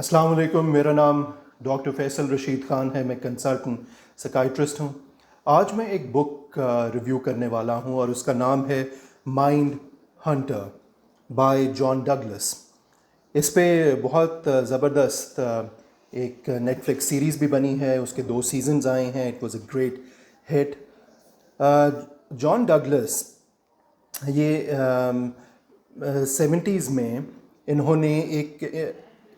السلام علیکم، میرا نام ڈاکٹر فیصل رشید خان ہے، میں کنسلٹنٹ سکائٹرسٹ ہوں۔ آج میں ایک بک ریویو کرنے والا ہوں اور اس کا نام ہے Mind Hunter by John Douglas. اس پہ بہت زبردست ایک نیٹ فلکس سیریز بھی بنی ہے، اس کے 2 سیزنز آئے ہیں۔ It was a great hit. John Douglas یہ 70s میں انہوں نے ایک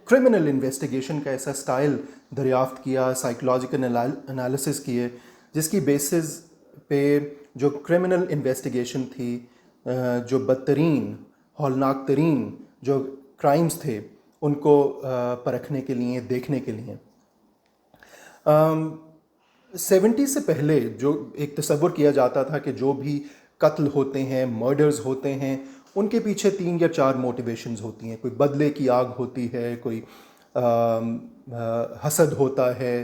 کرمنل انویسٹیگیشن کا ایسا سٹائل دریافت کیا، سائیکولوجیکل انالیسس کیے، جس کی بیسز پہ جو کرمنل انویسٹیگیشن تھی، جو بدترین ہولناک ترین جو کرائمز تھے ان کو پرکھنے کے لیے، دیکھنے کے لیے۔ 70 سے پہلے جو ایک تصور کیا جاتا تھا کہ جو بھی قتل ہوتے ہیں، مرڈرز ہوتے ہیں، ان کے پیچھے 3 یا 4 موٹیویشنز ہوتی ہیں۔ کوئی بدلے کی آگ ہوتی ہے، کوئی حسد ہوتا ہے،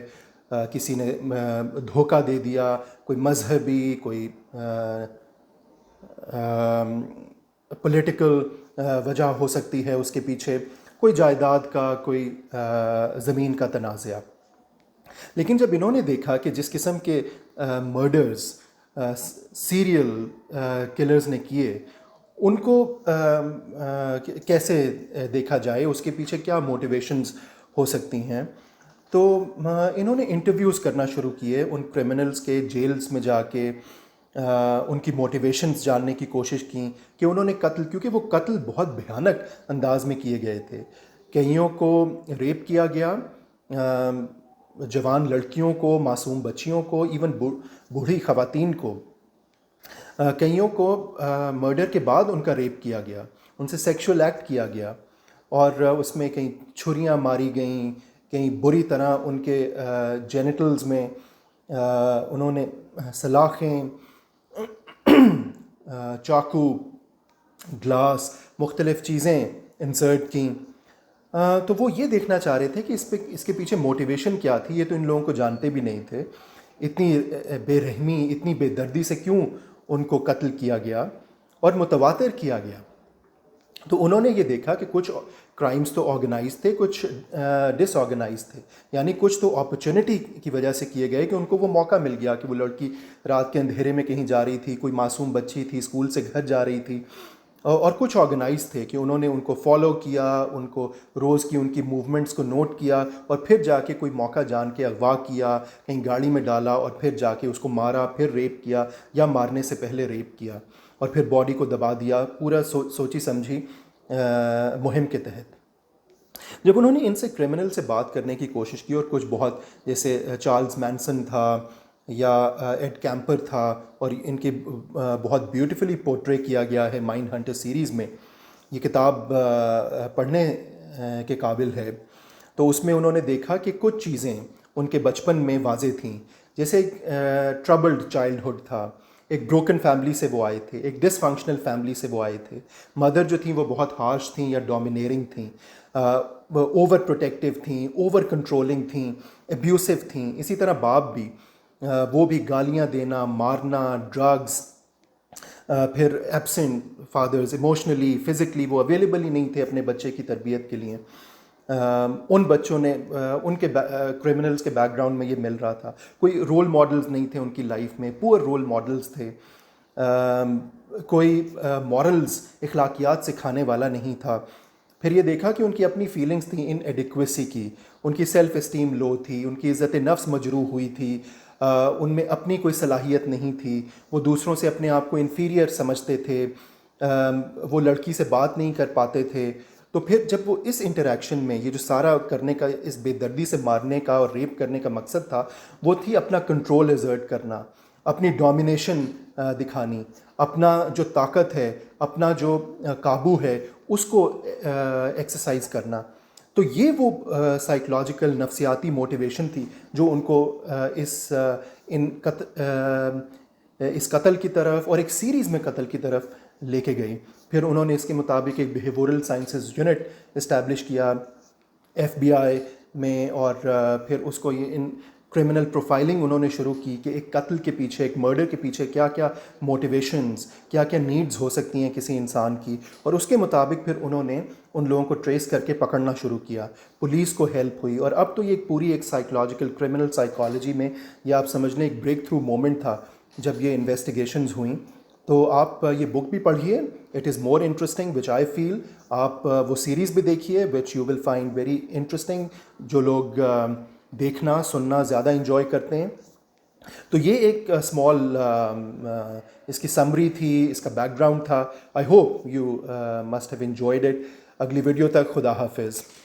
کسی نے دھوکہ دے دیا، کوئی مذہبی، کوئی پولیٹیکل وجہ ہو سکتی ہے اس کے پیچھے، کوئی جائیداد کا، کوئی زمین کا تنازعہ۔ لیکن جب انہوں نے دیکھا کہ جس قسم کے مرڈرز سیریل کلرز نے کیے، ان کو کیسے دیکھا جائے، اس کے پیچھے کیا موٹیویشنز ہو سکتی ہیں، تو انہوں نے انٹرویوز کرنا شروع کیے ان کرمنلز کے، جیلز میں جا کے ان کی موٹیویشنز جاننے کی کوشش کی کہ انہوں نے قتل، کیونکہ وہ قتل بہت بھیانک انداز میں کیے گئے تھے۔ کئیوں کو ریپ کیا گیا، جوان لڑکیوں کو، معصوم بچیوں کو، ایون بوڑھی خواتین کو، کئیوں کو مرڈر کے بعد ان کا ریپ کیا گیا، ان سے سیکشول ایکٹ کیا گیا، اور اس میں کہیں چھریاں ماری گئیں، کہیں بری طرح ان کے جینیٹلز میں انہوں نے سلاخیں، چاقو، گلاس، مختلف چیزیں انسرٹ کیں۔ تو وہ یہ دیکھنا چاہ رہے تھے کہ اس کے پیچھے موٹیویشن کیا تھی۔ یہ تو ان لوگوں کو جانتے بھی نہیں تھے، اتنی بے رحمی، اتنی بے دردی سے کیوں ان کو قتل کیا گیا اور متواتر کیا گیا۔ تو انہوں نے یہ دیکھا کہ کچھ کرائمز تو آرگنائز تھے، کچھ ڈس آرگنائز تھے، یعنی کچھ تو اپرچونٹی کی وجہ سے کیے گئے کہ ان کو وہ موقع مل گیا کہ وہ لڑکی رات کے اندھیرے میں کہیں جا رہی تھی، کوئی معصوم بچی تھی اسکول سے گھر جا رہی تھی، اور کچھ آرگنائز تھے کہ انہوں نے ان کو فالو کیا، ان کو روز کی ان کی موومنٹس کو نوٹ کیا، اور پھر جا کے کوئی موقع جان کے اغوا کیا، کہیں گاڑی میں ڈالا اور پھر جا کے اس کو مارا، پھر ریپ کیا یا مارنے سے پہلے ریپ کیا، اور پھر باڈی کو دبا دیا، پورا سوچی سمجھی مہم کے تحت۔ جب انہوں نے ان سے کرمنل سے بات کرنے کی کوشش کی، اور کچھ بہت، جیسے چارلز مینسن تھا یا ایڈ کیمپر تھا، اور ان کی بہت بیوٹیفلی پورٹرے کیا گیا ہے مائنڈ ہنٹر سیریز میں، یہ کتاب پڑھنے کے قابل ہے۔ تو اس میں انہوں نے دیکھا کہ کچھ چیزیں ان کے بچپن میں واضح تھیں، جیسے ایک ٹربلڈ چائلڈہڈ تھا، ایک بروکن فیملی سے وہ آئے تھے، ایک ڈس فنکشنل فیملی سے وہ آئے تھے۔ مدر جو تھیں وہ بہت ہارش تھیں یا ڈومینیرنگ تھیں، اوور پروٹیکٹیو تھیں، اوور کنٹرولنگ تھیں، ابیوسو تھیں۔ اسی طرح باپ بھی، وہ بھی گالیاں دینا، مارنا، ڈرگز، پھر ایبسنٹ فادرز، ایموشنلی، فزیکلی وہ اویلیبل ہی نہیں تھے اپنے بچے کی تربیت کے لیے۔ ان بچوں نے ان کے کرمنلز کے بیک گراؤنڈ میں یہ مل رہا تھا، کوئی رول ماڈلز نہیں تھے ان کی لائف میں، پور رول ماڈلز تھے، کوئی مورلز، اخلاقیات سکھانے والا نہیں تھا۔ پھر یہ دیکھا کہ ان کی اپنی فیلنگز تھیں ان ایڈیکویسی کی، ان کی سیلف اسٹیم لو تھی، ان کی عزت نفس مجروح ہوئی تھی، ان میں اپنی کوئی صلاحیت نہیں تھی، وہ دوسروں سے اپنے آپ کو انفیریئر سمجھتے تھے، وہ لڑکی سے بات نہیں کر پاتے تھے۔ تو پھر جب وہ اس انٹریکشن میں یہ جو سارا کرنے کا، اس بے دردی سے مارنے کا اور ریپ کرنے کا مقصد تھا، وہ تھی اپنا کنٹرول ایگزرٹ کرنا، اپنی ڈومینیشن دکھانی، اپنا جو طاقت ہے، اپنا جو قابو ہے، اس کو ایکسرسائز کرنا۔ تو یہ وہ سائیکولوجیکل نفسیاتی موٹیویشن تھی جو ان کو اس قتل کی طرف اور ایک سیریز میں قتل کی طرف لے کے گئی۔ پھر انہوں نے اس کے مطابق ایک بیہیورل سائنسز یونٹ اسٹیبلش کیا ایف بی آئی میں، اور پھر اس کو کرمنل پروفائلنگ انہوں نے شروع کی کہ ایک قتل کے پیچھے، ایک مرڈر کے پیچھے کیا کیا موٹیویشنز، کیا کیا نیڈز ہو سکتی ہیں کسی انسان کی، اور اس کے مطابق پھر انہوں نے ان لوگوں کو ٹریس کر کے پکڑنا شروع کیا. پولیس کو ہیلپ ہوئی، اور اب تو یہ ایک پوری ایک سائیکولوجیکل کرمنل سائیکالوجی میں یہ آپ سمجھ لیں ایک بریک تھرو مومنٹ تھا جب یہ انویسٹیگیشنز ہوئیں. تو آپ یہ بک بھی پڑھیے، اٹ از مور انٹرسٹنگ وچ آئی فیل. آپ وہ سیریز بھی دیکھیے which you will find very interesting, جو لوگ دیکھنا سننا زیادہ انجوائے کرتے ہیں. تو یہ ایک اسمال اس کی سمری تھی، اس کا بیک گراؤنڈ تھا. I hope you must have enjoyed it. اگلی ویڈیو تک خدا حافظ.